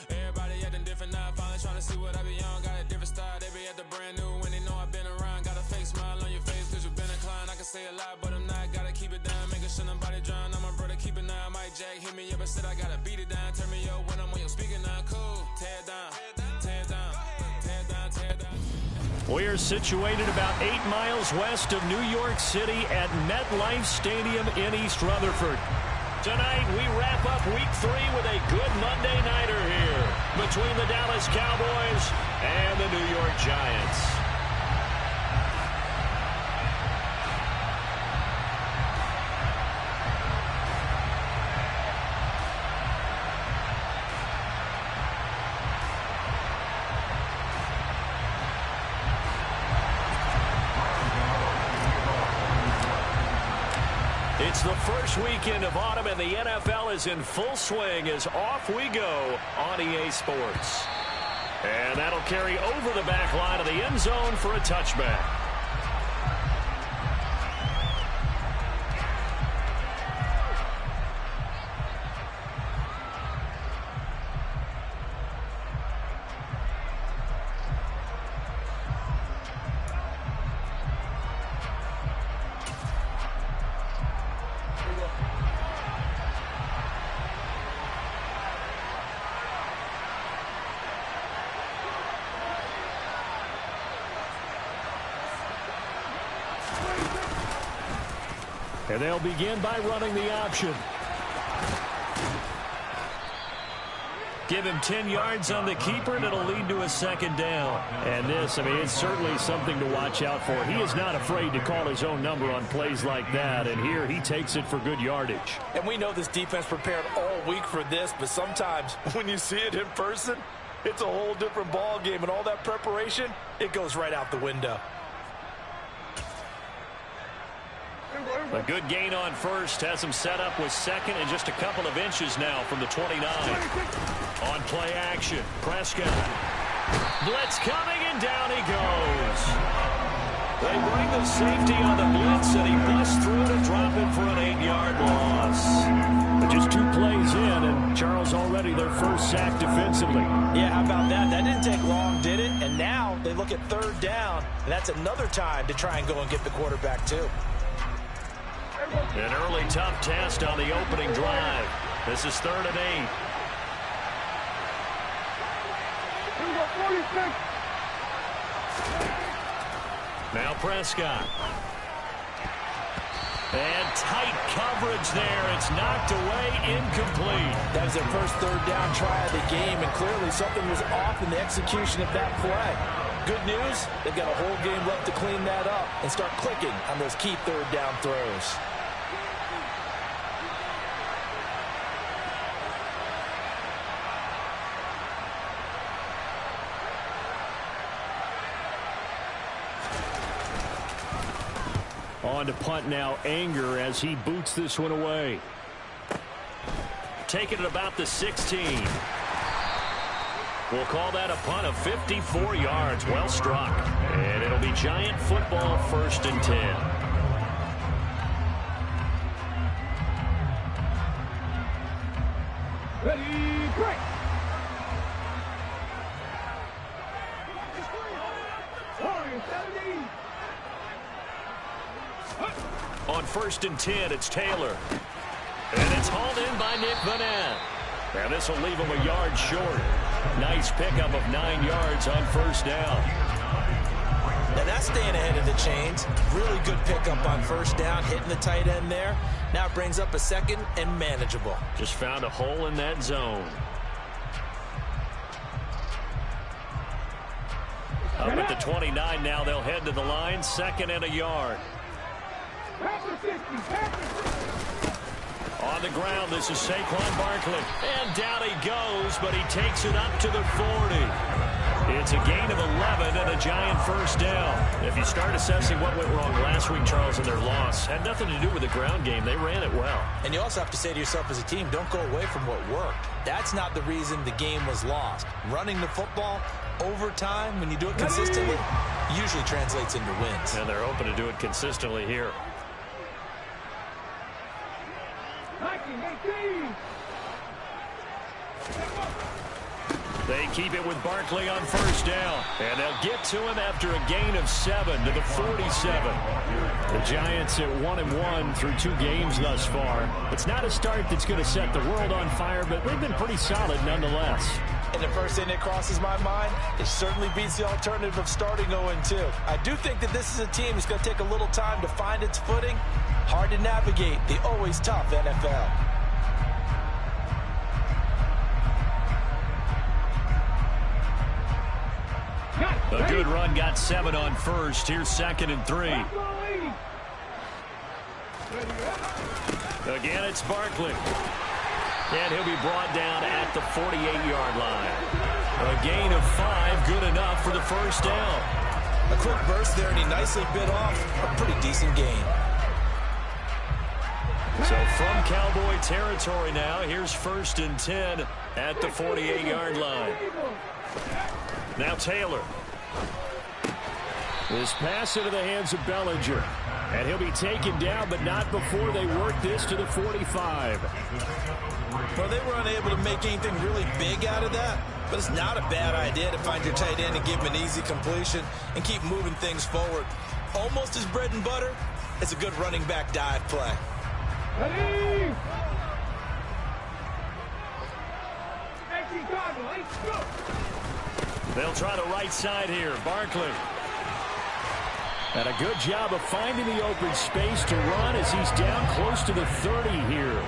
Everybody acting different now, finally trying to see what I be on. Got a different style, they be at the brand new when they know I've been around. Got a fake smile on your face cause you've been inclined. I can say a lot, but I'm not. Gotta keep it down, making sure nobody drown. I'm my brother, keep it now. Mike Jack hit me up and said I gotta beat it down. Turn me up when I'm on your speaker now. Cool, tear it down, tear it down, tear it down, tear it down. We're situated about 8 miles west of New York City at MetLife Stadium in East Rutherford. Tonight, we wrap up Week 3 with a good Monday nighter here between the Dallas Cowboys and the New York Giants. It's the first weekend of autumn, and the NFL is in full swing as off we go on EA Sports. And that'll carry over the back line of the end zone for a touchback. And they'll begin by running the option. Give him 10 yards on the keeper, and it'll lead to a second down. And this, I mean, it's certainly something to watch out for. He is not afraid to call his own number on plays like that, and here he takes it for good yardage. And we know this defense prepared all week for this, but sometimes when you see it in person, it's a whole different ball game, and all that preparation, it goes right out the window. A good gain on first has him set up with second and just a couple of inches now from the 29. On play action, Prescott. Blitz coming, and down he goes. They bring the safety on the blitz, and he busts through to drop it for an 8-yard loss. But just 2 plays in, and Charles already their first sack defensively. Yeah, how about that? That didn't take long, did it? And now they look at third down, and that's another time to try and go and get the quarterback too. An early tough test on the opening drive. This is 3rd and 8. Now Prescott. And tight coverage there. It's knocked away, incomplete. That was their first third down try of the game, and clearly something was off in the execution of that play. Good news, they've got a whole game left to clean that up and start clicking on those key third down throws. On to punt now, Anger, as he boots this one away. Taking it about the 16. We'll call that a punt of 54 yards. Well struck. And it'll be Giant football, 1st and 10. Ready, break! On 1st and 10, it's Taylor. And it's hauled in by Nick Vanette. Now this will leave him a yard short. Nice pickup of 9 yards on 1st down. Now that's staying ahead of the chains. Really good pickup on 1st down, hitting the tight end there. Now it brings up a 2nd and manageable. Just found a hole in that zone. Up at the 29 now, they'll head to the line, 2nd and a yard. On the ground, this is Saquon Barkley. And down he goes, but he takes it up to the 40. It's a gain of 11 and a Giant 1st down. If you start assessing what went wrong last week, Charles, in their loss, had nothing to do with the ground game. They ran it well. And you also have to say to yourself as a team, don't go away from what worked. That's not the reason the game was lost. Running the football over time, when you do it consistently, usually translates into wins. And they're open to do it consistently here. They keep it with Barkley on first down. And they'll get to him after a gain of 7 to the 47. The Giants at 1-1 through 2 games thus far. It's not a start that's going to set the world on fire, but they've been pretty solid nonetheless. And the first thing that crosses my mind, it certainly beats the alternative of starting 0-2. I do think that this is a team that's going to take a little time to find its footing. Hard to navigate the always tough NFL. A good run, got 7 on first. Here's 2nd and 3. Again, it's Barkley. And he'll be brought down at the 48-yard line. A gain of 5, good enough for the first down. A quick burst there, and he nicely bit off a pretty decent gain. So from Cowboy territory now, here's 1st and 10 at the 48-yard line. Now Taylor. This pass into the hands of Bellinger. And he'll be taken down, but not before they work this to the 45. Well, they were unable to make anything really big out of that, but it's not a bad idea to find your tight end and give him an easy completion and keep moving things forward. Almost his bread and butter. It's a good running back dive play. Ready? They'll try the right side here. Barkley. And a good job of finding the open space to run as he's down close to the 30 here.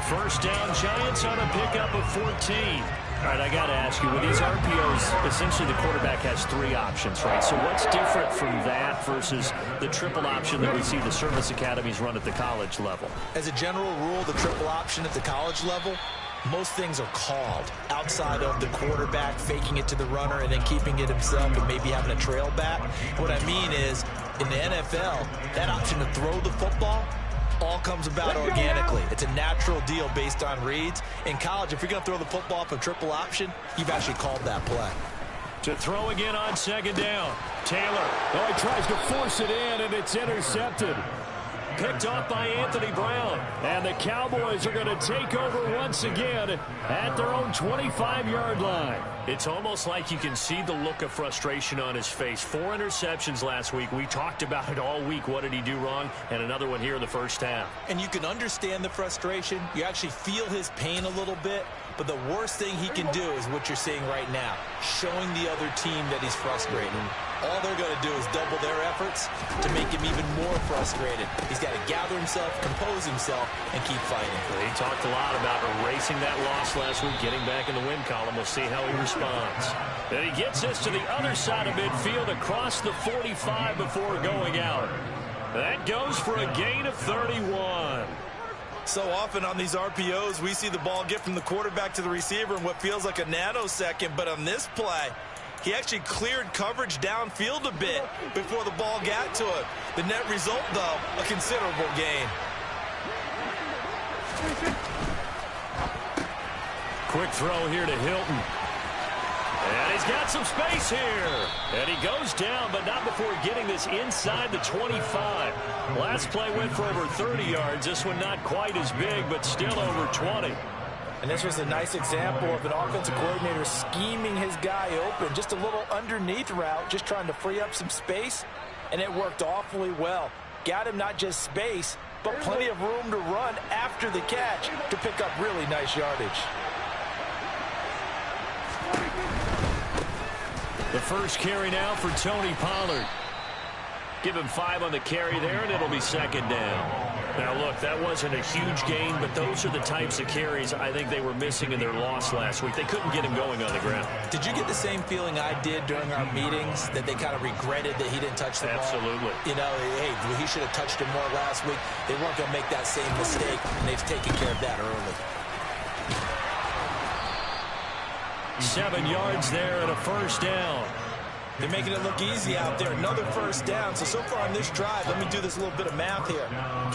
First down, Giants on a pickup of 14. All right, I got to ask you, with these RPOs, essentially the quarterback has 3 options, right? So what's different from that versus the triple option that we see the service academies run at the college level? As a general rule, the triple option at the college level, most things are called outside of the quarterback faking it to the runner and then keeping it himself and maybe having a trail back. What I mean is, in the NFL, that option to throw the football all comes about organically. It's a natural deal based on reads. In college, if you're going to throw the football off a triple option, you've actually called that play. To throw again on 2nd down. Taylor. Oh, he tries to force it in, and it's intercepted. Picked off by Anthony Brown. And the Cowboys are going to take over once again at their own 25-yard line. It's almost like you can see the look of frustration on his face. 4 interceptions last week. We talked about it all week. What did he do wrong? And another one here in the first half. And you can understand the frustration. You actually feel his pain a little bit. But the worst thing he can do is what you're seeing right now, showing the other team that he's frustrated. All they're going to do is double their efforts to make him even more frustrated. He's got to gather himself, compose himself, and keep fighting. He talked a lot about erasing that loss last week, getting back in the win column. We'll see how he responds. And he gets us to the other side of midfield across the 45 before going out. That goes for a gain of 31. So often on these RPOs, we see the ball get from the quarterback to the receiver in what feels like a nanosecond. But on this play, he actually cleared coverage downfield a bit before the ball got to him. The net result, though, a considerable gain. Quick throw here to Hilton. And he's got some space here. And he goes down, but not before getting this inside the 25. Last play went for over 30 yards. This one not quite as big, but still over 20. And this was a nice example of an offensive coordinator scheming his guy open. Just a little underneath route, just trying to free up some space. And it worked awfully well. Got him not just space, but plenty of room to run after the catch to pick up really nice yardage. The first carry now for Tony Pollard. Give him 5 on the carry there, and it'll be 2nd down. Now, look, that wasn't a huge gain, but those are the types of carries I think they were missing in their loss last week. They couldn't get him going on the ground. Did you get the same feeling I did during our meetings, that they kind of regretted that he didn't touch the ball? Absolutely. You know, hey, he should have touched him more last week. They weren't going to make that same mistake, and they've taken care of that early. 7 yards there and a first down. They're making it look easy out there. Another first down. So far on this drive, let me do this little bit of math here.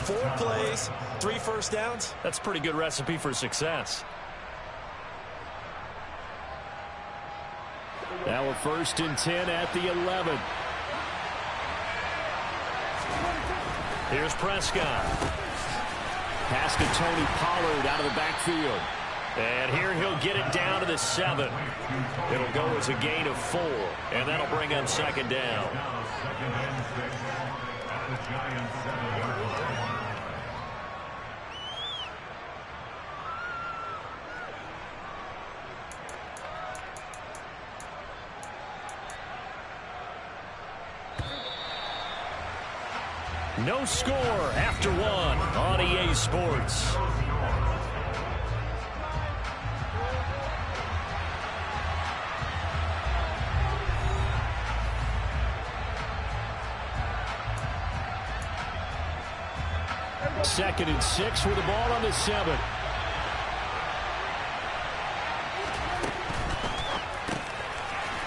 4 plays, 3 first downs. That's a pretty good recipe for success. Now a 1st and 10 at the 11. Here's Prescott. Pass to Tony Pollard out of the backfield. And here he'll get it down to the 7. It'll go as a gain of 4, and that'll bring him second down. No score after 1 on EA Sports. Second and 6 with the ball on the 7.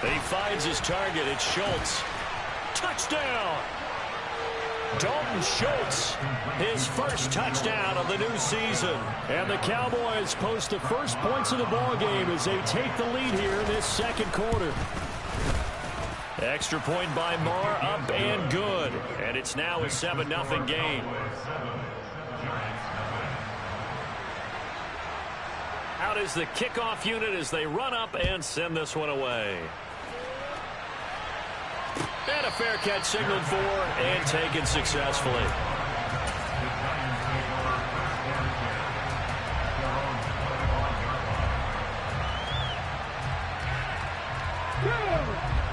He finds his target. It's Schultz. Touchdown! Dalton Schultz, his first touchdown of the new season. And the Cowboys post the first points of the ball game as they take the lead here in this second quarter. Extra point by Marr, up and good. And it's now a 7-0 game. Out is the kickoff unit as they run up and send this one away. And a fair catch signaled for and taken successfully.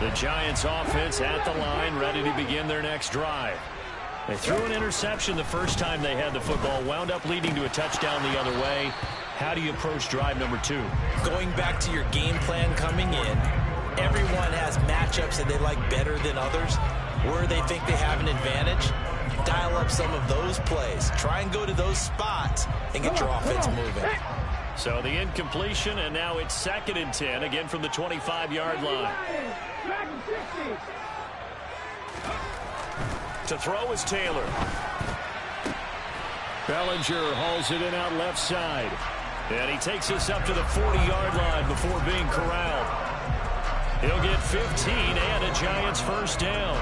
The Giants offense at the line, ready to begin their next drive. They threw an interception the first time they had the football, wound up leading to a touchdown the other way. How do you approach drive number 2? Going back to your game plan coming in, everyone has matchups that they like better than others. Where they think they have an advantage, dial up some of those plays. Try and go to those spots and get your offense moving. So the incompletion, and now it's 2nd and 10, again from the 25-yard line. To throw is Taylor. Bellinger hauls it in out left side. And he takes us up to the 40-yard line before being corralled. He'll get 15 and a Giants first down.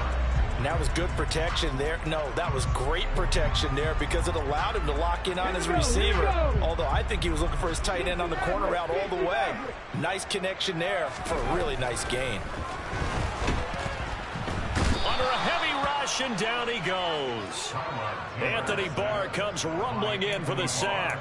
And that was good protection there. No, that was great protection there because it allowed him to lock in on his receiver. Although I think he was looking for his tight end on the corner route all the way. Nice connection there for a really nice gain. Under a heavy rush, and down he goes. Anthony Barr comes rumbling in for the sack.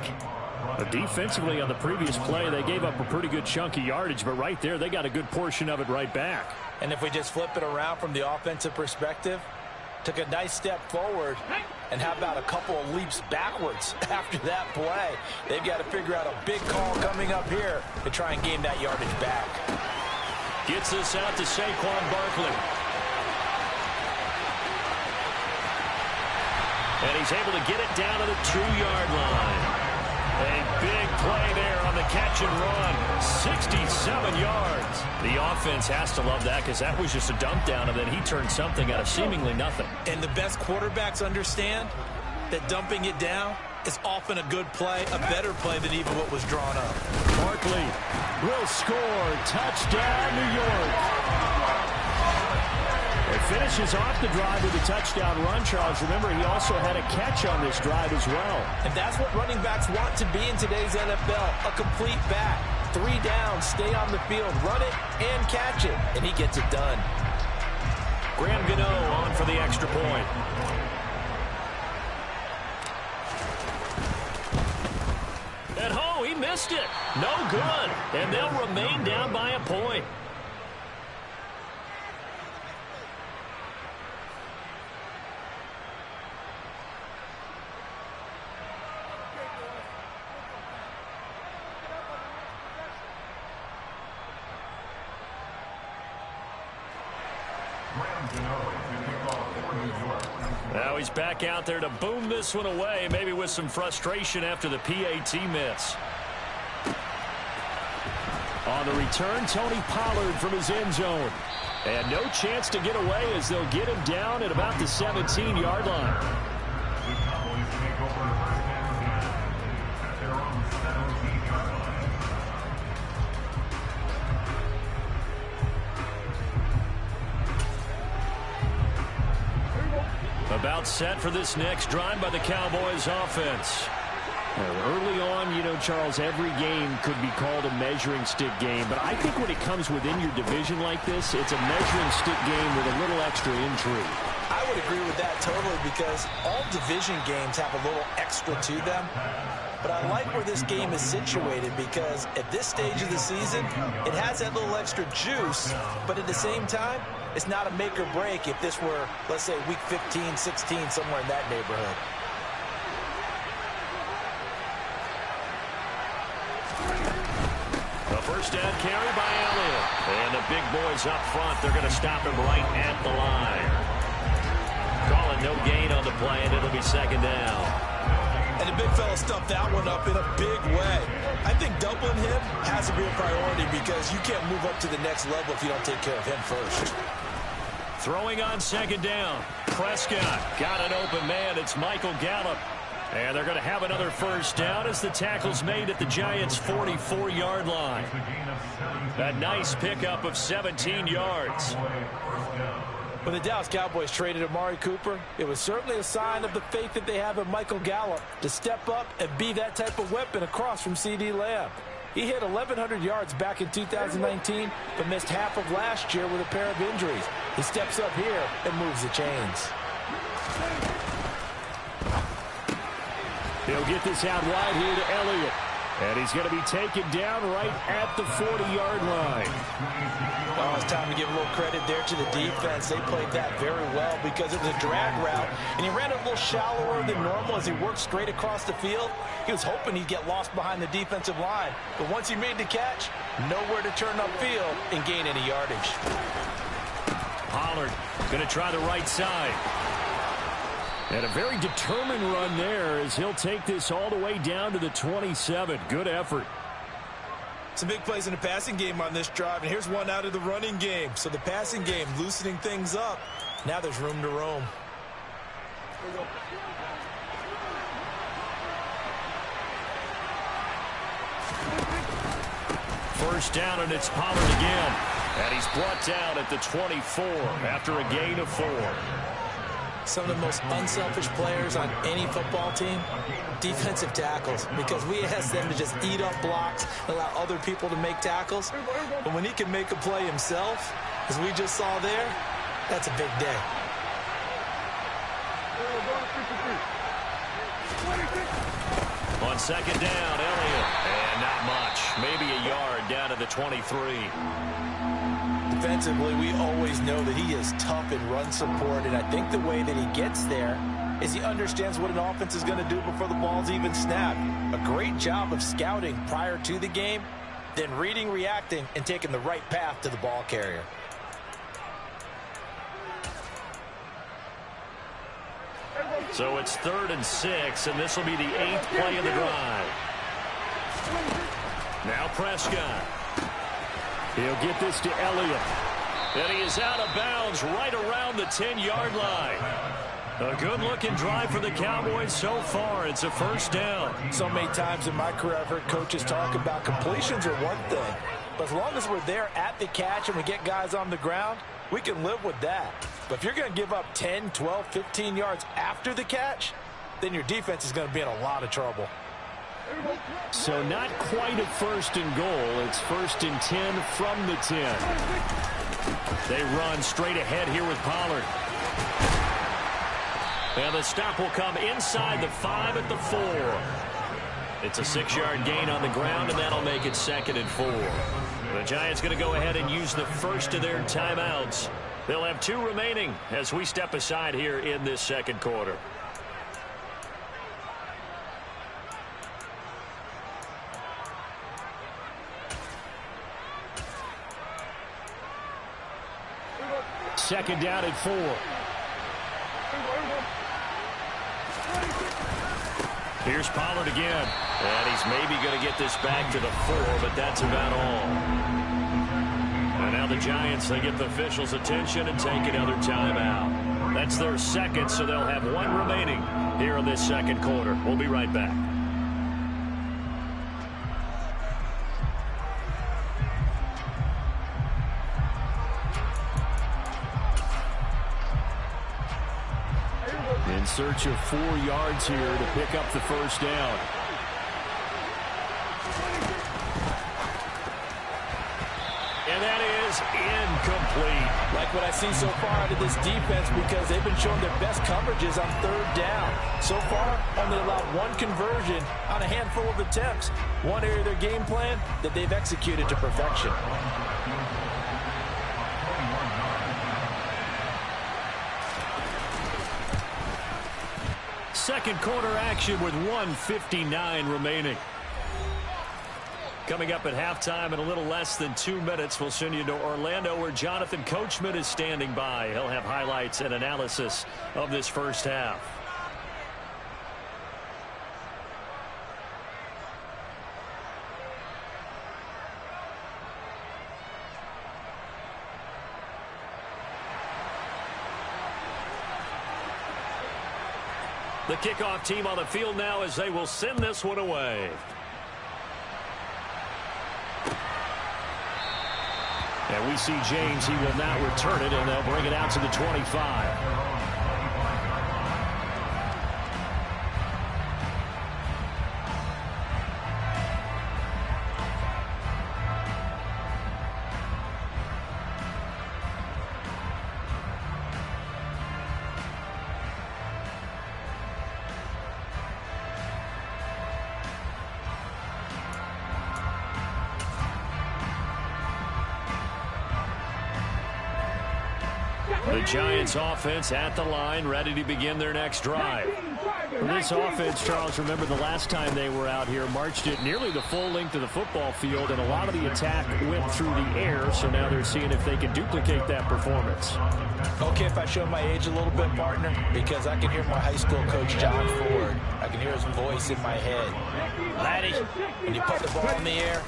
Defensively on the previous play, they gave up a pretty good chunk of yardage, but right there, they got a good portion of it right back. And if we just flip it around from the offensive perspective, took a nice step forward, and how about a couple of leaps backwards after that play? They've got to figure out a big call coming up here to try and gain that yardage back. Gets this out to Saquon Barkley. And he's able to get it down to the 2-yard line. A big play there on the catch and run. 67 yards. The offense has to love that because that was just a dump down, and then he turned something out of seemingly nothing. And the best quarterbacks understand that dumping it down is often a good play, a better play than even what was drawn up. Barkley will score. Touchdown, New York. It finishes off the drive with a touchdown run, Charles. Remember, he also had a catch on this drive as well. And that's what running backs want to be in today's NFL, a complete back. 3 downs, stay on the field, run it, and catch it. And he gets it done. Graham Gano on for the extra point. And he missed it. No good. And they'll remain down by a point. Now he's back out there to boom this one away, maybe with some frustration after the PAT miss. On the return, Tony Pollard from his end zone. And no chance to get away as they'll get him down at about the 17-yard line. About set for this next drive by the Cowboys offense. Early on, you know, Charles, every game could be called a measuring stick game. But I think when it comes within your division like this, it's a measuring stick game with a little extra intrigue. I would agree with that totally because all division games have a little extra to them. But I like where this game is situated because at this stage of the season, it has that little extra juice. But at the same time, it's not a make or break if this were, let's say, week 15, 16, somewhere in that neighborhood. The first down carry by Elliott. And the big boys up front, they're going to stop him right at the line. Calling no gain on the play, and it'll be second down. And the big fella stuffed that one up in a big way. I think doubling him has to be a priority because you can't move up to the next level if you don't take care of him first. Throwing on second down. Prescott got an open man. It's Michael Gallup. And they're going to have another first down as the tackle's made at the Giants' 44-yard line. A nice pickup of 17 yards. When the Dallas Cowboys traded Amari Cooper, it was certainly a sign of the faith that they have in Michael Gallup to step up and be that type of weapon across from C.D. Lamb. He hit 1,100 yards back in 2019, but missed half of last year with a pair of injuries. He steps up here and moves the chains. He'll get this out wide here to Elliott. And he's going to be taken down right at the 40-yard line. Oh, it's time to give a little credit there to the defense. They played that very well because it was a drag route, and he ran a little shallower than normal as he worked straight across the field. He was hoping he'd get lost behind the defensive line, but once he made the catch, nowhere to turn upfield and gain any yardage. Pollard going to try the right side. And a very determined run there as he'll take this all the way down to the 27. Good effort. Some big plays in the passing game on this drive, and here's one out of the running game. So the passing game loosening things up. Now there's room to roam. First down, and it's Pollard again. And he's brought down at the 24 after a gain of 4. Some of the most unselfish players on any football team, defensive tackles, because we ask them to just eat up blocks, allow other people to make tackles. But when he can make a play himself, as we just saw there, that's a big day. On second down, Elliott. And not much. Maybe a yard down to the 23. Defensively, we always know that he is tough in run support, and I think the way that he gets there is he understands what an offense is going to do before the ball's even snapped. A great job of scouting prior to the game, then reading, reacting, and taking the right path to the ball carrier. So it's 3rd and 6, and this will be the 8th play of the drive. Now Prescott. He'll get this to Elliott. And he is out of bounds right around the 10-yard line. A good-looking drive for the Cowboys so far. It's a first down. So many times in my career I've heard coaches talk about completions are one thing. But as long as we're there at the catch and we get guys on the ground, we can live with that. But if you're going to give up 10, 12, 15 yards after the catch, then your defense is going to be in a lot of trouble. So not quite a 1st and goal. It's 1st and 10 from the 10. They run straight ahead here with Pollard. And the stop will come inside the 5 at the 4. It's a 6-yard gain on the ground, and that'll make it 2nd and 4. The Giants going to go ahead and use the first of their timeouts. They'll have 2 remaining as we step aside here in this second quarter. Second down at 4. Here's Pollard again. And he's maybe going to get this back to the 4, but that's about all. And now the Giants, they get the officials' attention and take another timeout. That's their second, so they'll have 1 remaining here in this second quarter. We'll be right back. In search of 4 yards here to pick up the first down. And that is incomplete. Like what I see so far out of this defense, because they've been showing their best coverages on third down. So far, only allowed one conversion on a handful of attempts. One area of their game plan that they've executed to perfection. Second quarter action with 1:59 remaining. Coming up at halftime in a little less than 2 minutes, we'll send you to Orlando where Jonathan Coachman is standing by. He'll have highlights and analysis of this first half. The kickoff team on the field now as they will send this one away. And we see James. He will not return it, and they'll bring it out to the 25. The Giants offense at the line, ready to begin their next drive. For this offense, Charles, remember the last time they were out here, marched it nearly the full length of the football field, and a lot of the attack went through the air, so now they're seeing if they can duplicate that performance. Okay, if I show my age a little bit, partner, because I can hear my high school coach, John Ford. I can hear his voice in my head. Laddie, when you put the ball in the air,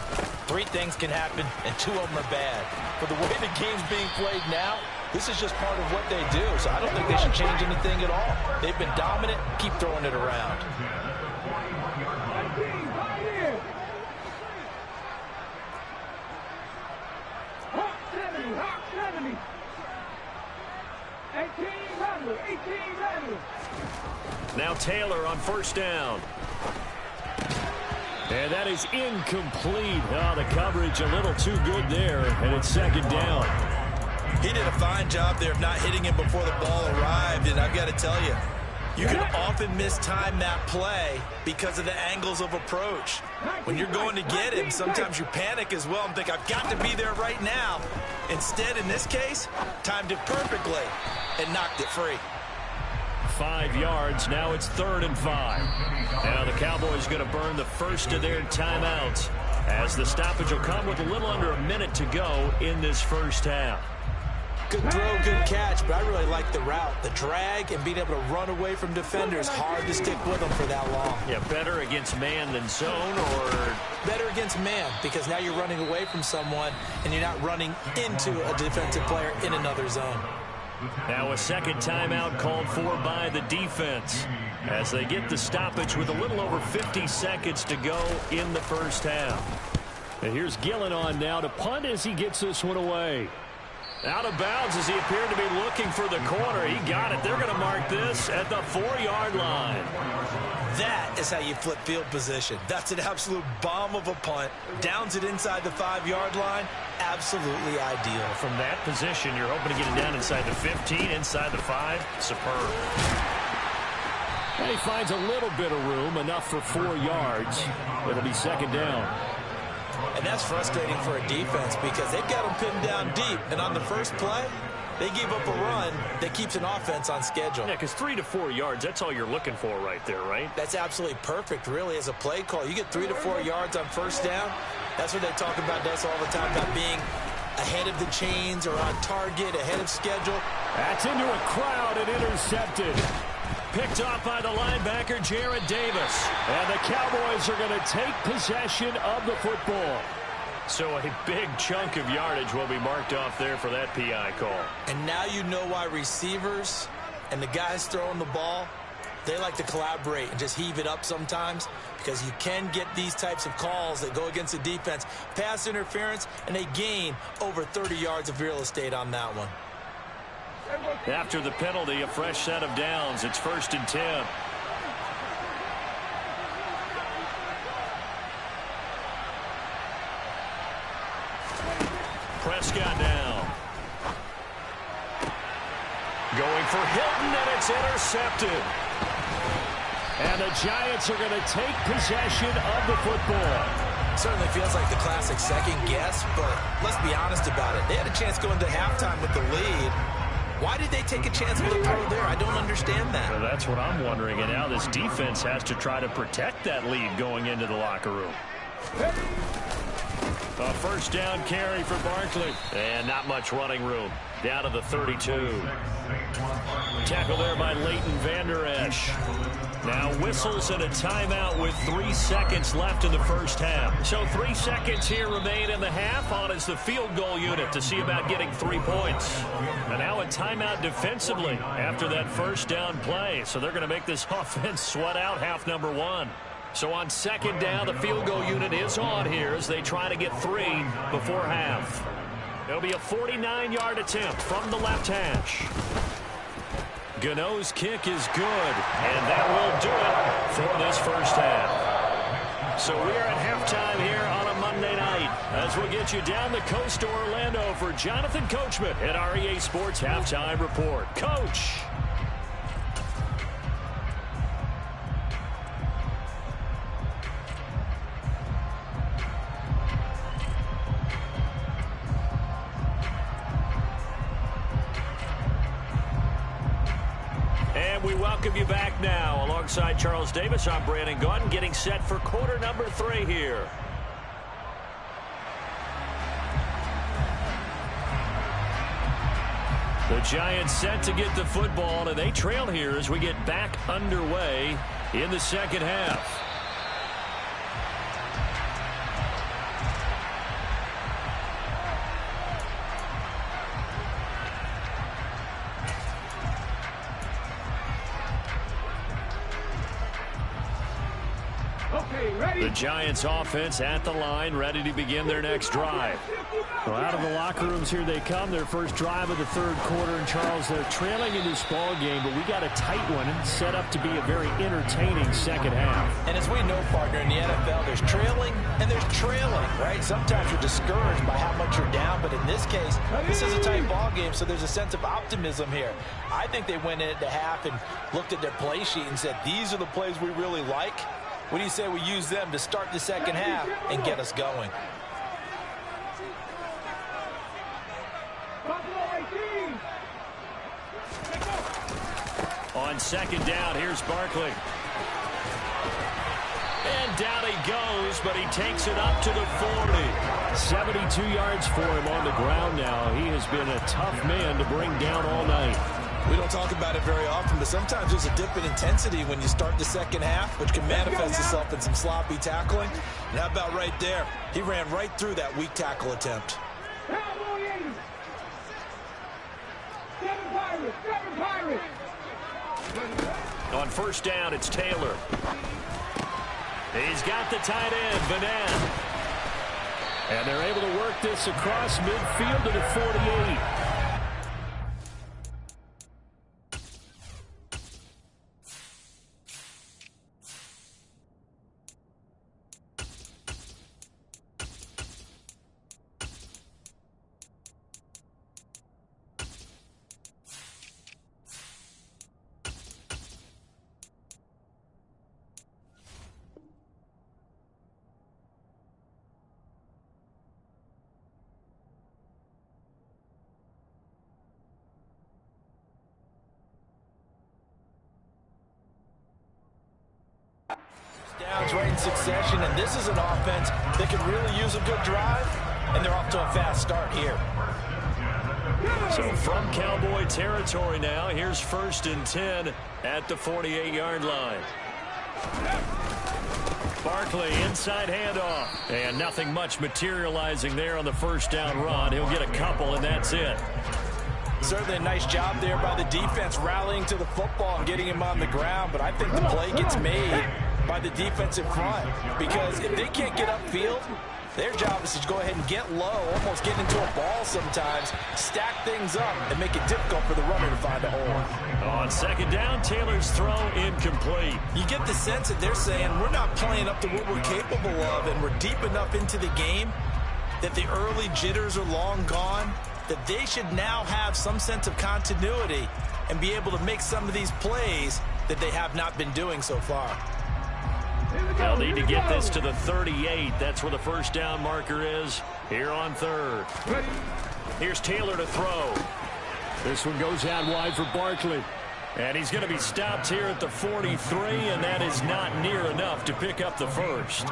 3 things can happen, and 2 of them are bad. But the way the game's being played now, this is just part of what they do, so I don't think they should change anything at all. They've been dominant. Keep throwing it around. Now Taylor on first down. And that is incomplete. Oh, the coverage a little too good there, and it's second down. He did a fine job there of not hitting him before the ball arrived, and I've got to tell you, you can often mistime that play because of the angles of approach. When you're going to get him, sometimes you panic as well and think, I've got to be there right now. Instead, in this case, timed it perfectly and knocked it free. 5 yards. Now it's 3rd and 5. Now the Cowboys going to burn the first of their timeouts as the stoppage will come with a little under a minute to go in this first half. Good throw, good catch, but I really like the route. The drag and being able to run away from defenders, hard to stick with them for that long. Yeah, better against man than zone, or? Better against man, because now you're running away from someone and you're not running into a defensive player in another zone. Now a second timeout called for by the defense as they get the stoppage with a little over 50 seconds to go in the first half. And here's Gillen on now to punt as he gets this one away. Out of bounds as he appeared to be looking for the corner. He got it. They're going to mark this at the 4-yard line. That is how you flip field position. That's an absolute bomb of a punt. Downs it inside the 5-yard line. Absolutely ideal. From that position, you're hoping to get it down inside the 15, inside the 5. Superb. And he finds a little bit of room, enough for 4 yards. It'll be second down. And that's frustrating for a defense because they've got them pinned down deep. And on the first play, they gave up a run that keeps an offense on schedule. Yeah, because 3 to 4 yards, that's all you're looking for right there, right? That's absolutely perfect, really, as a play call. You get 3 to 4 yards on first down. That's what they talk about us all the time, about being ahead of the chains or on target, ahead of schedule. That's into a crowd and intercepted. Picked off by the linebacker, Jared Davis. And the Cowboys are going to take possession of the football. So a big chunk of yardage will be marked off there for that PI call. And now you know why receivers and the guys throwing the ball, they like to collaborate and just heave it up sometimes, because you can get these types of calls that go against the defense. Pass interference, and they gain over 30 yards of real estate on that one. After the penalty, a fresh set of downs. It's 1st and 10. Prescott now. Going for Hilton, and it's intercepted. And the Giants are going to take possession of the football. Certainly feels like the classic second guess, but let's be honest about it. They had a chance going to halftime with the lead. Why did they take a chance with a throw there? I don't understand that. Well, that's what I'm wondering, and now this defense has to try to protect that lead going into the locker room. A first down carry for Barkley. And not much running room. Down to the 32. Tackle there by Leighton Vander Esch. Now whistles and a timeout with 3 seconds left in the first half. So 3 seconds here remain in the half. On is the field goal unit to see about getting 3 points. And now a timeout defensively after that first down play. So they're going to make this offense sweat out half number 1. So on second down, the field goal unit is on here as they try to get 3 before half. It'll be a 49-yard attempt from the left hash. Gano's kick is good, and that will do it for this first half. So we are at halftime here on a Monday night as we'll get you down the coast to Orlando for Jonathan Coachman at our EA Sports Halftime Report. Coach. We welcome you back now. Alongside Charles Davis, I'm Brandon Gaudin, getting set for quarter number 3 here. The Giants set to get the football, and they trail here as we get back underway in the second half. The Giants offense at the line, ready to begin their next drive. Well, out of the locker rooms here they come, their first drive of the third quarter. And Charles, they're trailing in this ball game, but we got a tight one and set up to be a very entertaining second half. And as we know, partner, in the NFL, there's trailing and there's trailing, right? Sometimes you're discouraged by how much you're down, but in this case, this is a tight ball game, so there's a sense of optimism here. I think they went into half and looked at their play sheet and said, these are the plays we really like. What do you say we use them to start the second half and get us going? On second down, here's Barkley. And down he goes, but he takes it up to the 40. 72 yards for him on the ground now. He has been a tough man to bring down all night. We don't talk about it very often, but sometimes there's a dip in intensity when you start the second half, which can manifest itself in some sloppy tackling. And how about right there? He ran right through that weak tackle attempt. On first down, it's Taylor. He's got the tight end, Vanette. And they're able to work this across midfield to the 48. Downs right in succession, and this is an offense that can really use a good drive, and they're off to a fast start here. So from Cowboy territory now, here's 1st and 10 at the 48-yard line. Barkley, inside handoff, and nothing much materializing there on the first down run. He'll get a couple, and that's it. Certainly a nice job there by the defense rallying to the football and getting him on the ground, but I think the play gets made by the defensive front, because if they can't get upfield, their job is to go ahead and get low, almost get into a ball sometimes, stack things up, and make it difficult for the runner to find a hole. On second down, Taylor's throw incomplete. You get the sense that they're saying we're not playing up to what we're capable of, and we're deep enough into the game that the early jitters are long gone, that they should now have some sense of continuity and be able to make some of these plays that they have not been doing so far. They'll need to get this to the 38. That's where the first down marker is here on third. Here's Taylor to throw. This one goes out wide for Barkley. And he's going to be stopped here at the 43, and that is not near enough to pick up the first.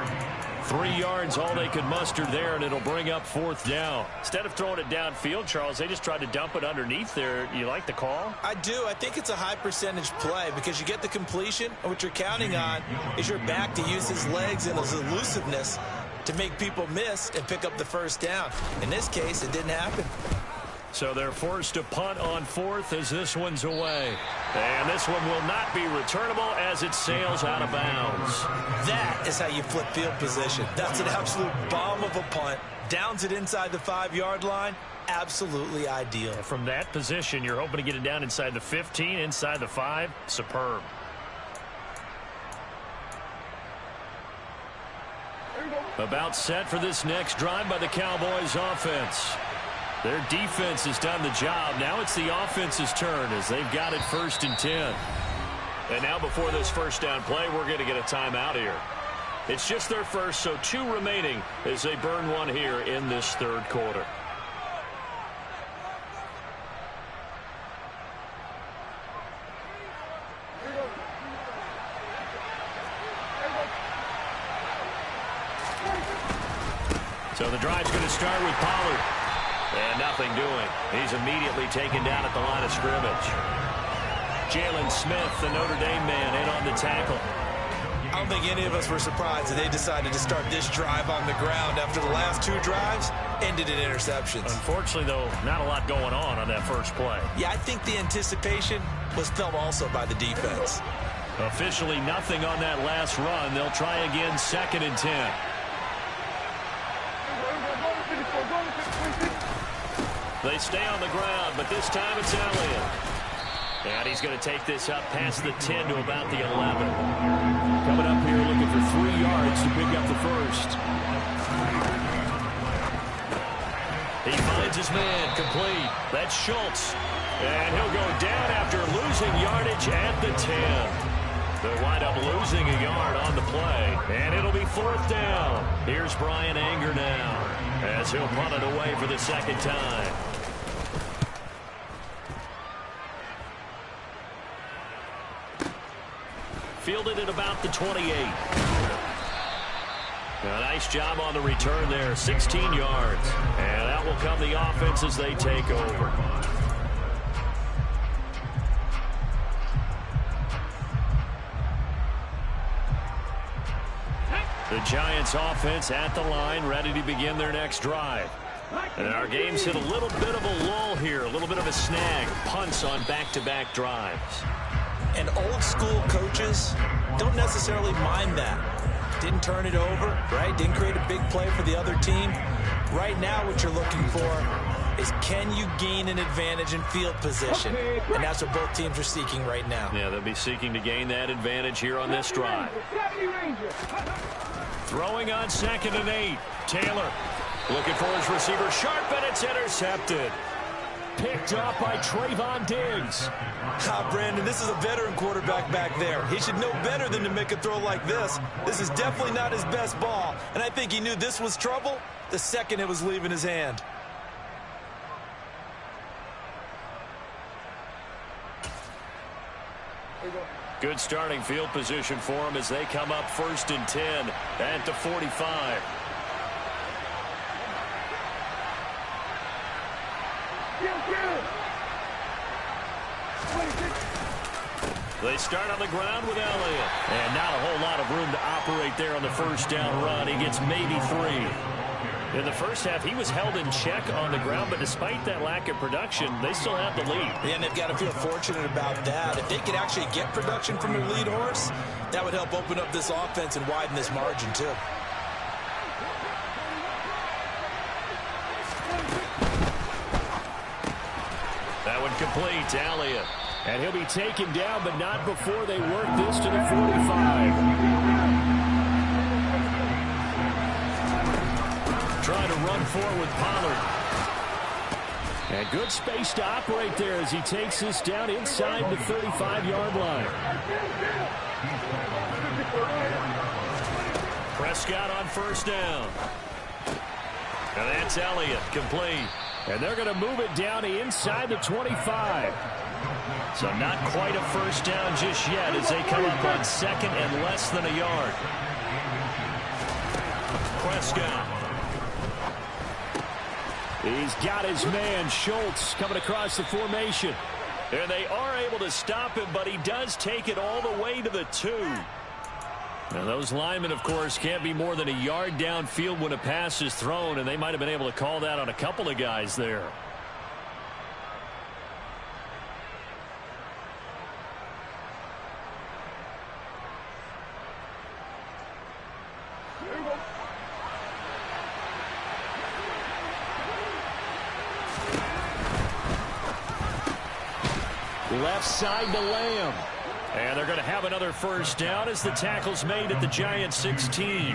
3 yards, all they could muster there, and it'll bring up fourth down. Instead of throwing it downfield, Charles, they just tried to dump it underneath there. You like the call? I do. I think it's a high percentage play because you get the completion, and what you're counting on is your back to use his legs and his elusiveness to make people miss and pick up the first down. In this case, it didn't happen. So they're forced to punt on fourth as this one's away. And this one will not be returnable as it sails out of bounds. That is how you flip field position. That's an absolute bomb of a punt. Downs it inside the 5-yard line. Absolutely ideal. And from that position, you're hoping to get it down inside the 15, inside the 5. Superb. About set for this next drive by the Cowboys offense. Their defense has done the job. Now it's the offense's turn as they've got it 1st and 10. And now before this first down play, we're going to get a timeout here. It's just their first, so 2 remaining as they burn one here in this third quarter. So the drive's going to start with Pollard. And nothing doing. He's immediately taken down at the line of scrimmage. Jalen Smith, the Notre Dame man, in on the tackle. I don't think any of us were surprised that they decided to start this drive on the ground after the last 2 drives ended in interceptions. Unfortunately, though, not a lot going on that first play. Yeah, I think the anticipation was felt also by the defense. Officially nothing on that last run. They'll try again 2nd and 10. They stay on the ground, but this time it's Elliott. And he's going to take this up past the 10 to about the 11. Coming up here looking for 3 yards to pick up the first. He finds his man complete. That's Schultz. And he'll go down after losing yardage at the 10. They'll wind up losing a yard on the play. And it'll be 4th down. Here's Brian Anger now as he'll punt it away for the 2nd time. Fielded at about the 28. A nice job on the return there, 16 yards. And that will come the offense as they take over. The Giants offense at the line, ready to begin their next drive. And our game's hit a little bit of a lull here, a little bit of a snag. Punts on back-to-back drives. And old school coaches don't necessarily mind that. Didn't turn it over, right? Didn't create a big play for the other team. Right now what you're looking for is can you gain an advantage in field position? And that's what both teams are seeking right now. Yeah, they'll be seeking to gain that advantage here on this drive. Throwing on 2nd and 8. Taylor looking for his receiver. Sharp, and it's intercepted. Picked up by Trayvon Diggs. Brandon, this is a veteran quarterback back there. He should know better than to make a throw like this. This is definitely not his best ball, and I think he knew this was trouble the second it was leaving his hand. Good starting field position for him as they come up 1st and 10 at the 45. They start on the ground with Elliott. And not a whole lot of room to operate there on the first down run. He gets maybe 3. In the first half, he was held in check on the ground, but despite that lack of production, they still have the lead. Yeah, and they've got to feel fortunate about that. If they could actually get production from their lead horse, that would help open up this offense and widen this margin, too. That one complete to Elliott. And he'll be taken down, but not before they work this to the 45. trying to run forward with Pollard. And good space to operate there as he takes this down inside the 35-yard line. Prescott on first down. And that's Elliott, complete. And they're going to move it down inside the 25. So not quite a first down just yet as they come up on second and less than a yard. Prescott. He's got his man, Schultz, coming across the formation. And they are able to stop him, but he does take it all the way to the 2. Now, those linemen, of course, can't be more than a yard downfield when a pass is thrown, and they might have been able to call that on a couple of guys there. Left side to Lamb. And they're going to have another first down as the tackle's made at the Giants' 16.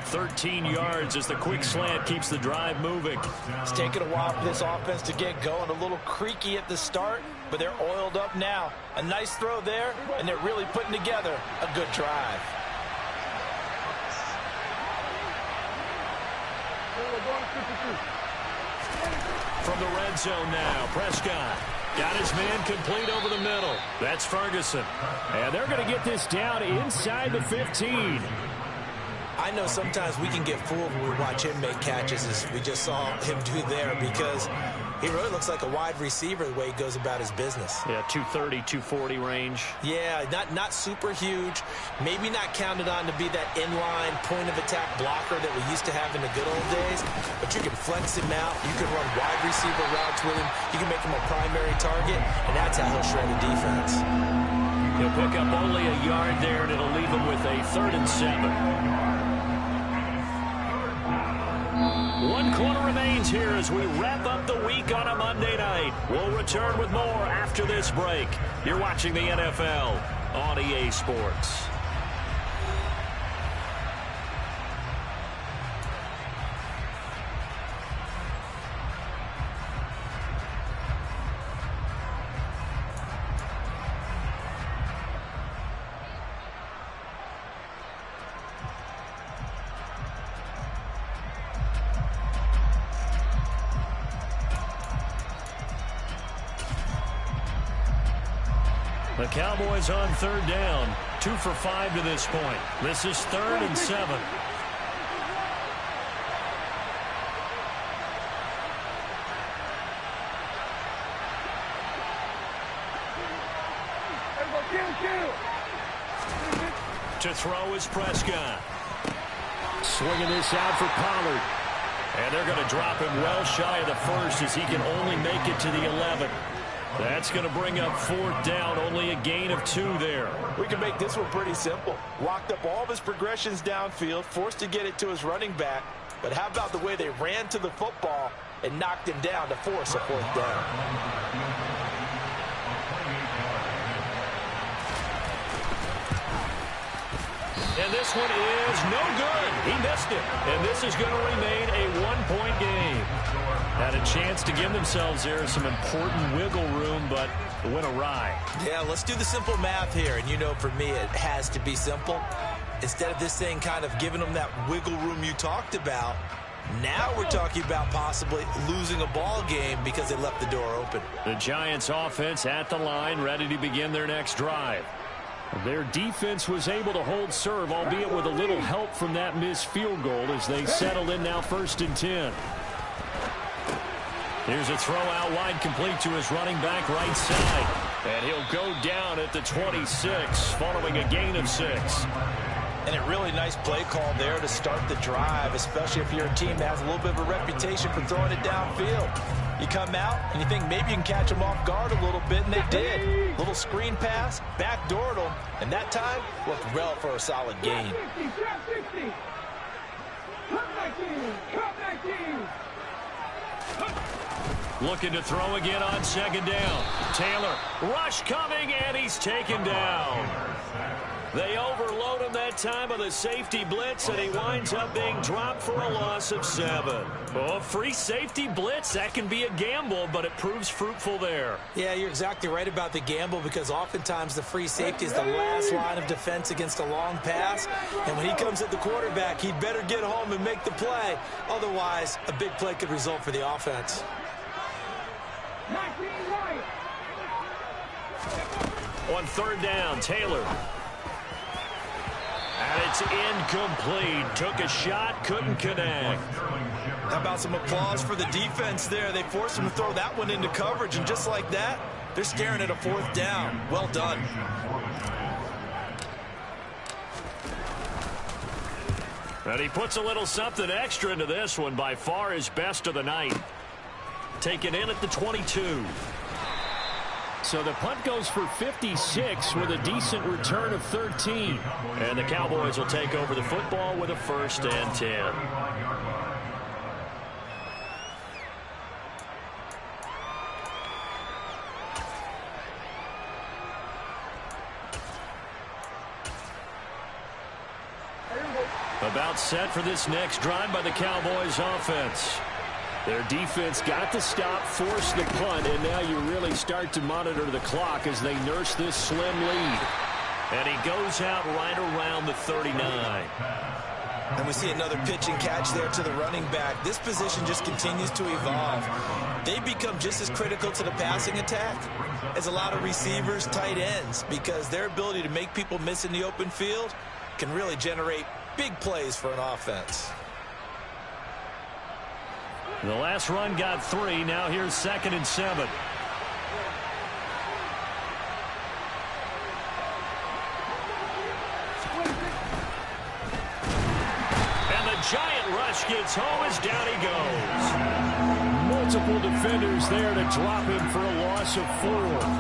13 yards as the quick slant keeps the drive moving. It's taken a while for this offense to get going. A little creaky at the start, but they're oiled up now. A nice throw there, and they're really putting together a good drive. From the red zone now, Prescott. Got his man complete over the middle. That's Ferguson. And they're going to get this down inside the 15. I know sometimes we can get fooled when we watch him make catches, as we just saw him do there, because he really looks like a wide receiver the way he goes about his business. Yeah, 230, 240 range. Yeah, not super huge. Maybe not counted on to be that inline point-of-attack blocker that we used to have in the good old days, but you can flex him out. You can run wide receiver routes with him. You can make him a primary target, and that's how he'll shred the defense. He'll pick up only a yard there, and it'll leave him with a 3rd and 7. 1 quarter remains here as we wrap up the week on a Monday night. We'll return with more after this break. You're watching the NFL on EA Sports. The Cowboys on 3rd down. 2 for 5 to this point. This is 3rd and 7. To throw is Prescott. Swinging this out for Pollard. And they're going to drop him well shy of the 1st as he can only make it to the 11. That's going to bring up 4th down, only a gain of 2 there. We can make this one pretty simple. Locked up all of his progressions downfield, forced to get it to his running back. But how about the way they ran to the football and knocked him down to force a 4th down? And this one is no good. He missed it. And this is going to remain a 1-point game. Had a chance to give themselves there some important wiggle room, but it went awry. Yeah, let's do the simple math here. And you know, for me, it has to be simple. Instead of this thing kind of giving them that wiggle room you talked about, now we're talking about possibly losing a ball game because they left the door open. The Giants offense at the line, ready to begin their next drive. Their defense was able to hold serve, albeit with a little help from that missed field goal as they settle in now 1st and 10. Here's a throw out wide, complete to his running back right side. And he'll go down at the 26 following a gain of 6. And a really nice play call there to start the drive, especially if you're a team that has a little bit of a reputation for throwing it downfield. You come out and you think maybe you can catch them off guard a little bit, and they did. Little screen pass, backdoored them, and that time looked well for a solid gain. Looking to throw again on 2nd down. Taylor, rush coming, and he's taken down. They overload him that time with a safety blitz, and he winds up being dropped for a loss of 7. Oh, free safety blitz, that can be a gamble, but it proves fruitful there. Yeah, you're exactly right about the gamble, because oftentimes the free safety is the last line of defense against a long pass. And when he comes at the quarterback, he'd better get home and make the play. Otherwise, a big play could result for the offense. On 3rd down, Taylor. And it's incomplete. Took a shot, couldn't connect. How about some applause for the defense there? They forced him to throw that one into coverage, and just like that, they're staring at a 4th down. Well done. And he puts a little something extra into this one, by far his best of the night. Taken in at the 22. So the punt goes for 56 with a decent return of 13. And the Cowboys will take over the football with a 1st and 10. About set for this next drive by the Cowboys offense. Their defense got the stop, forced the punt, and now you really start to monitor the clock as they nurse this slim lead. And he goes out right around the 39. And we see another pitch and catch there to the running back. This position just continues to evolve. They become just as critical to the passing attack as a lot of receivers, tight ends, because their ability to make people miss in the open field can really generate big plays for an offense. The last run got 3. Now here's 2nd and 7. And the giant rush gets home as down he goes. Multiple defenders there to drop him for a loss of 4.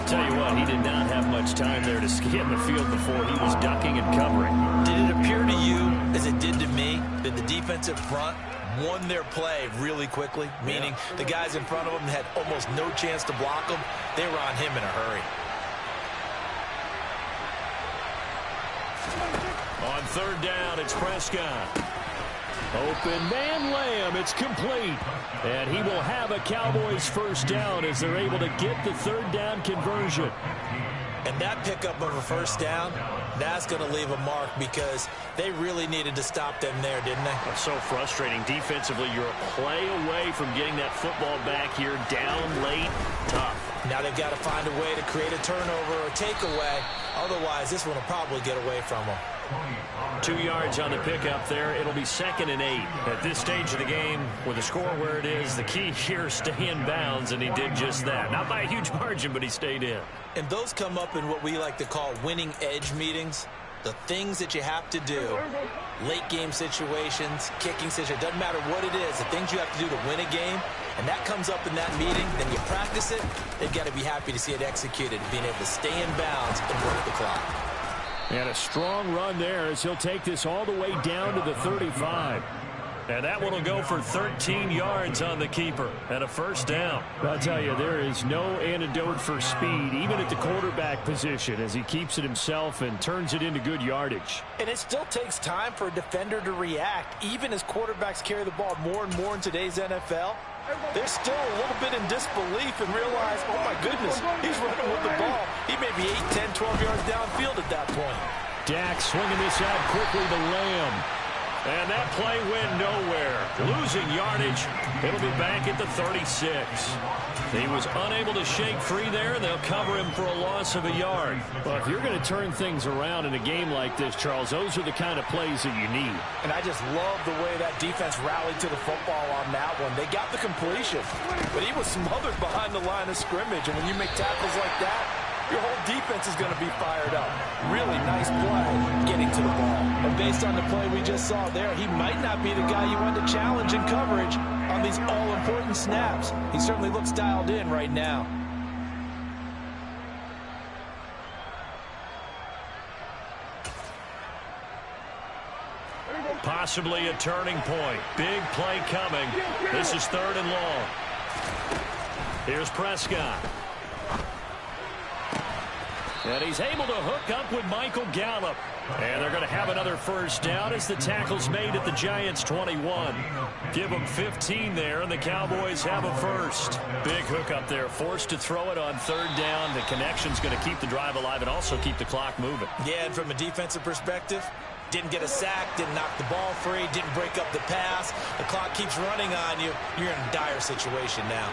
Tell you what, he did not have much time there to scan the field before he was ducking and covering. Did it appear to you, as it did to me, that the defensive front won their play really quickly, meaning the guys in front of them had almost no chance to block him? They were on him in a hurry. On 3rd down, it's Prescott. Open man Lamb, it's complete. And he will have a Cowboys 1st down as they're able to get the 3rd down conversion. And that pickup of a 1st down, that's going to leave a mark, because they really needed to stop them there, didn't they? That's so frustrating. Defensively, you're a play away from getting that football back here, down late, tough. Now they've got to find a way to create a turnover or takeaway. Otherwise, this one will probably get away from them. 2 yards on the pickup there. It'll be 2nd and 8. At this stage of the game, with the score where it is, the key here is stay in bounds, and he did just that. Not by a huge margin, but he stayed in. And those come up in what we like to call winning edge meetings. The things that you have to do, late game situations, kicking situations, doesn't matter what it is, the things you have to do to win a game, and that comes up in that meeting, then you practice it, they've got to be happy to see it executed, being able to stay in bounds and work the clock. And a strong run there as he'll take this all the way down to the 35. And that one will go for 13 yards on the keeper and a 1st down. I'll tell you, there is no antidote for speed, even at the quarterback position, as he keeps it himself and turns it into good yardage. And it still takes time for a defender to react, even as quarterbacks carry the ball more and more in today's NFL. They're still a little bit in disbelief and realize, oh my goodness, he's running with the ball. He may be 8, 10, 12 yards downfield at that point. Dak swinging this out quickly to Lamb. And that play went nowhere. Losing yardage. It'll be back at the 36. He was unable to shake free there. They'll cover him for a loss of a yard. Well, if you're going to turn things around in a game like this, Charles, those are the kind of plays that you need. And I just love the way that defense rallied to the football on that one. They got the completion, but he was smothered behind the line of scrimmage. And when you make tackles like that, your whole defense is going to be fired up. Really nice play getting to the ball. And based on the play we just saw there, he might not be the guy you want to challenge in coverage on these all-important snaps. He certainly looks dialed in right now. Possibly a turning point. Big play coming. This is 3rd and long. Here's Prescott. And he's able to hook up with Michael Gallup. And they're going to have another first down as the tackle's made at the Giants' 21. Give them 15 there, and the Cowboys have a first. Big hook up there, forced to throw it on third down. The connection's going to keep the drive alive and also keep the clock moving. Yeah, and from a defensive perspective, didn't get a sack, didn't knock the ball free, didn't break up the pass. The clock keeps running on you. You're in a dire situation now.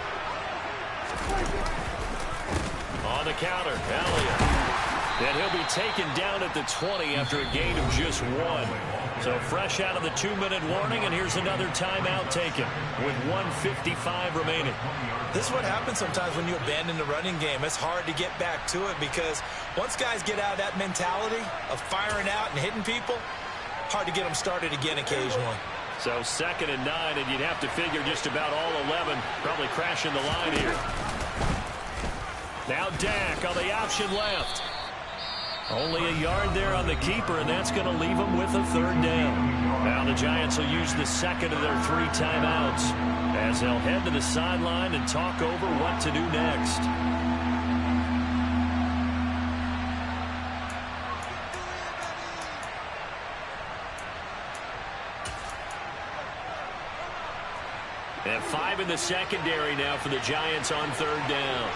On the counter, Elliott. And he'll be taken down at the 20 after a gain of just 1. So fresh out of the 2-minute warning, and here's another timeout taken with 1:55 remaining. This is what happens sometimes when you abandon the running game. It's hard to get back to it because once guys get out of that mentality of firing out and hitting people, hard to get them started again occasionally. So 2nd and 9, and you'd have to figure just about all 11 probably crashing the line here. Now Dak on the option left. Only a yard there on the keeper, and that's going to leave them with a third down. Now the Giants will use the second of their 3 timeouts as they'll head to the sideline and talk over what to do next. And 5 in the secondary now for the Giants on third down.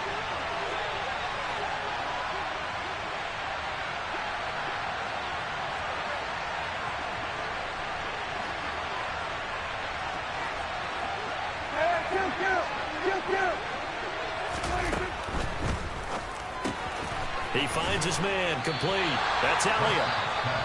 He finds his man, complete. That's Elliott.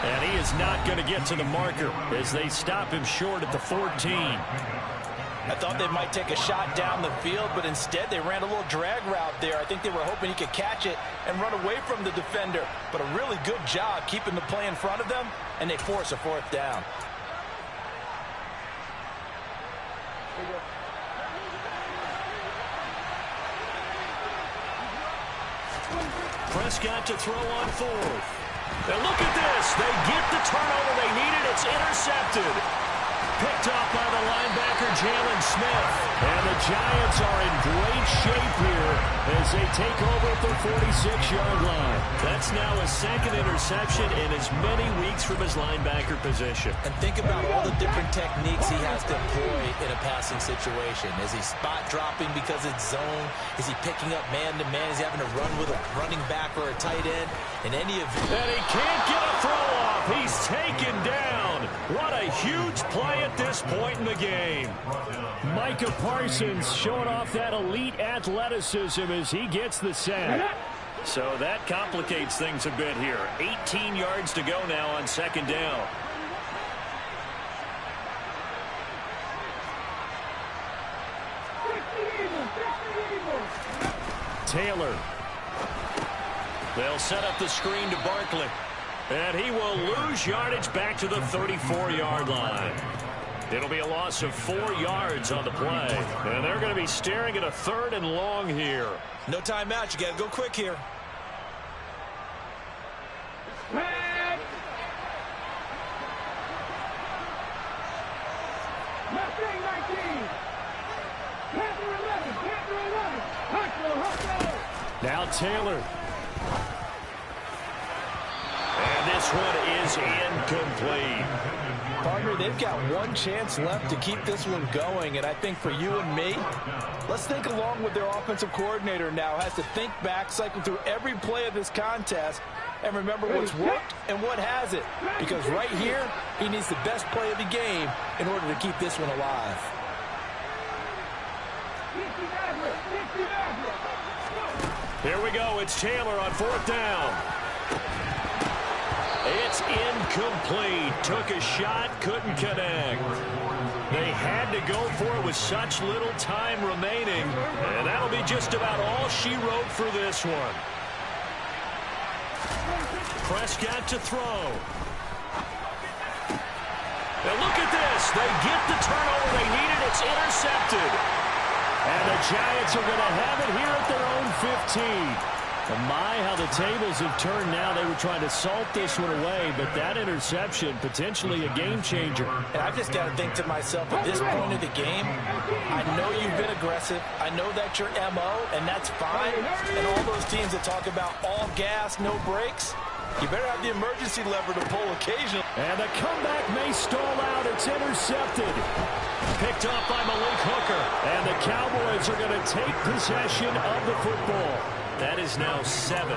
And he is not going to get to the marker as they stop him short at the 14. I thought they might take a shot down the field, but instead they ran a little drag route there. I think they were hoping he could catch it and run away from the defender. But a really good job keeping the play in front of them, and they force a 4th down. Prescott to throw on 4th. Now look at this. They get the turnover they needed. It's intercepted. Picked off by the linebacker, Jalen Smith. And the Giants are in great shape here as they take over at their 46-yard line. That's now his 2nd interception in as many weeks from his linebacker position. And think about all the different techniques he has to employ in a passing situation. Is he spot dropping because it's zone? Is he picking up man-to-man? Is he having to run with a running back or a tight end? In any of and he can't get a throw off. He's taken down. What a huge play at this point in the game. Micah Parsons showing off that elite athleticism as he gets the sack. So that complicates things a bit here. 18 yards to go now on 2nd down. Taylor. They'll set up the screen to Barkley. And he will lose yardage back to the 34-yard line. It'll be a loss of 4 yards on the play. And they're going to be staring at a 3rd and long here. No timeout. You got to go quick here. Now Taylor. And this one is incomplete. Partner, they've got one chance left to keep this one going, and I think for you and me, let's think along with their offensive coordinator now. Has to think back, cycle through every play of this contest, and remember what's worked and what hasn't. Because right here, he needs the best play of the game in order to keep this one alive. Here we go. It's Taylor on 4th down. It's incomplete. Took a shot, couldn't connect. They had to go for it with such little time remaining. And that'll be just about all she wrote for this one. Prescott to throw. Now look at this. They get the turnover they needed. It's intercepted. And the Giants are going to have it here at their own 15. My, how the tables have turned now. They were trying to salt this one away, but that interception, potentially a game changer. And I just got to think to myself, at this point of the game, I know you've been aggressive. I know that's your MO, and that's fine. And all those teams that talk about all gas, no brakes, You better have the emergency lever to pull occasionally. And the comeback may stall out. It's intercepted. Picked off by Malik Hooker. And the Cowboys are going to take possession of the football. That is now 7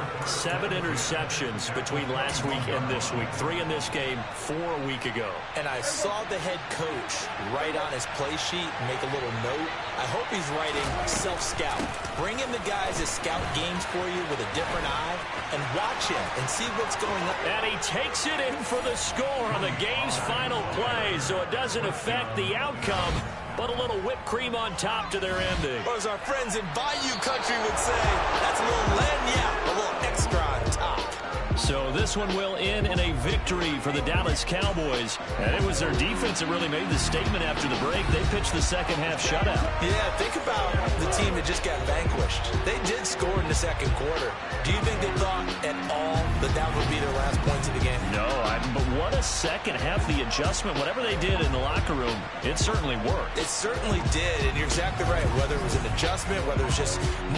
interceptions between last week and this week. 3 in this game, 4 a week ago. And I saw the head coach write on his play sheet, make a little note. I hope he's writing self-scout. Bring in the guys that scout games for you with a different eye and watch him and see what's going on. And he takes it in for the score on the game's final play, so it doesn't affect the outcome, but a little whipped cream on top to their ending. Or as our friends in Bayou Country would say, that's a little lagniappe, a little extra on top. So this one will end in a victory for the Dallas Cowboys. And it was their defense that really made the statement after the break. They pitched the second half shutout. Yeah, think about the team that just got vanquished. They did score in the second quarter. Do you think they thought at all that that would be their last points of the game? No, but what a second half. The adjustment, whatever they did in the locker room, it certainly worked. It certainly did, and you're exactly right. Whether it was an adjustment, whether it was just more